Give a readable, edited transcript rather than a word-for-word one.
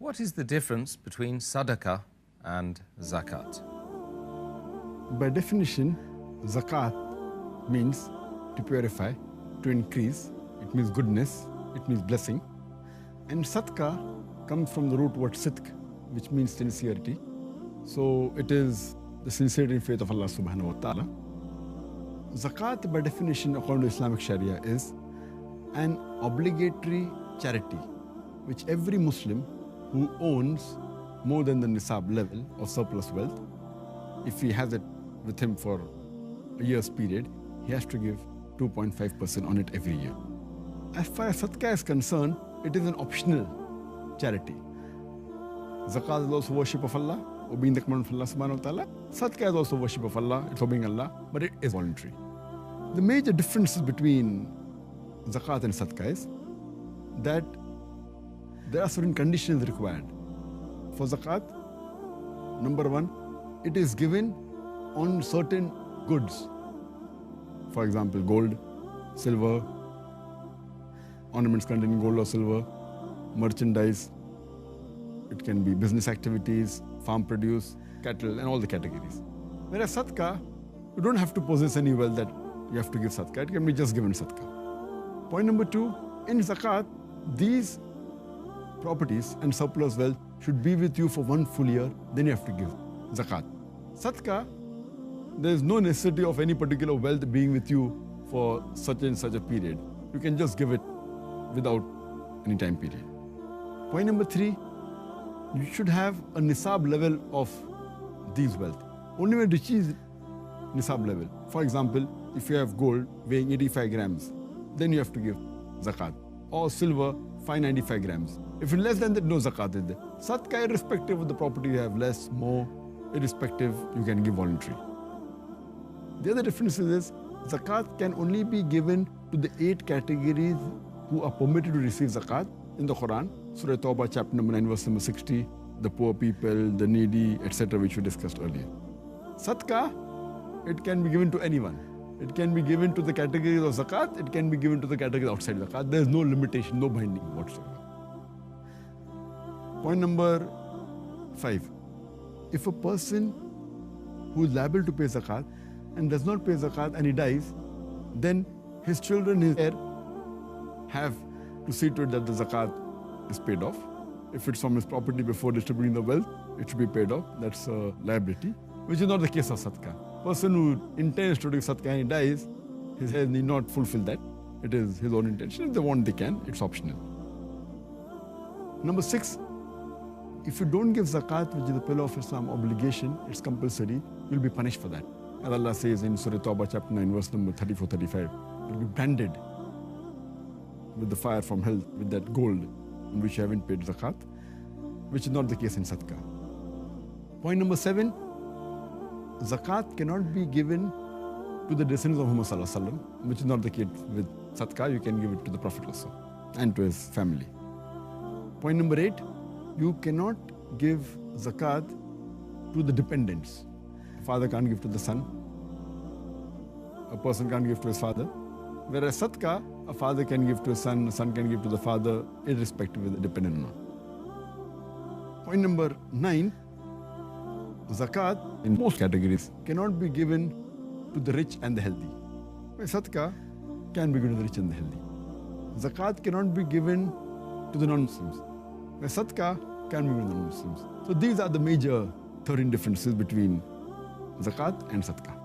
What is the difference between Sadaqah and Zakat? By definition, Zakat means to purify, to increase. It means goodness, it means blessing. And Sadaqah comes from the root word sidq, which means sincerity. So it is the sincerity and faith of Allah subhanahu wa ta'ala. Zakat, by definition, according to Islamic Sharia, is an obligatory charity which every Muslim who owns more than the nisab level of surplus wealth, if he has it with him for a year's period, he has to give 2.5% on it every year. As far as Sadaqah is concerned, it is an optional charity. Zakat is also worship of Allah, obeying the command of Allah subhanahu wa ta'ala. Sadaqah is also worship of Allah, it's obeying Allah, but it is voluntary. The major differences between Zakat and Sadaqah is that there are certain conditions required. For Zakat, number one, it is given on certain goods. For example, gold, silver, ornaments containing gold or silver, merchandise. It can be business activities, farm produce, cattle, and all the categories. Whereas Sadaqah, you don't have to possess any wealth that you have to give Sadaqah. It can be just given Sadaqah. Point number two, in Zakat, these properties and surplus wealth should be with you for 1 full year, then you have to give Zakat. Sadaqah, there is no necessity of any particular wealth being with you for such and such a period. You can just give it without any time period. Point number three, you should have a nisab level of these wealth. Only when it reaches nisab level. For example, if you have gold weighing 85 grams, then you have to give Zakat. Or silver, 595 grams. If it's less than that, no Zakat is there. Sadaqah, irrespective of the property you have, less, more, irrespective, you can give voluntary. The other difference is Zakat can only be given to the 8 categories who are permitted to receive Zakat in the Quran. Surah Tawbah, chapter number 9, verse number 60, the poor people, the needy, etc., which we discussed earlier. Sadaqah, it can be given to anyone. It can be given to the categories of Zakat, it can be given to the categories outside Zakat. There is no limitation, no binding whatsoever. Point number 5. If a person who is liable to pay Zakat and does not pay Zakat and he dies, then his children, his heir, have to see to it that the Zakat is paid off. If it's from his property before distributing the wealth, it should be paid off. That's a liability, which is not the case of Sadaqah. Person who intends to do Sadaqah and he dies, his heirs need not fulfill that. It is his own intention. If they want, they can. It's optional. Number 6, if you don't give Zakat, which is the pillar of Islam obligation, it's compulsory, you'll be punished for that. As Allah says in Surah Tawbah, chapter 9, verse number 34-35, you'll be branded with the fire from hell, with that gold on which you haven't paid Zakat, which is not the case in Sadaqah. Point number 7, Zakat cannot be given to the descendants of Muhammad sallallahu alaihi wasallam, which is not the case with Sadaqah. You can give it to the Prophet also and to his family. Point number 8, you cannot give Zakat to the dependents. A father can't give to the son. A person can't give to his father. Whereas Sadaqah, a father can give to his son, a son can give to the father, irrespective of the dependent or not. Point number 9, Zakat in most categories cannot be given to the rich and the healthy. Sadaqah can be given to the rich and the healthy. Zakat cannot be given to the non-Muslims. Sadaqah can be given to the non-Muslims. So these are the major 13 differences between Zakat and Sadaqah.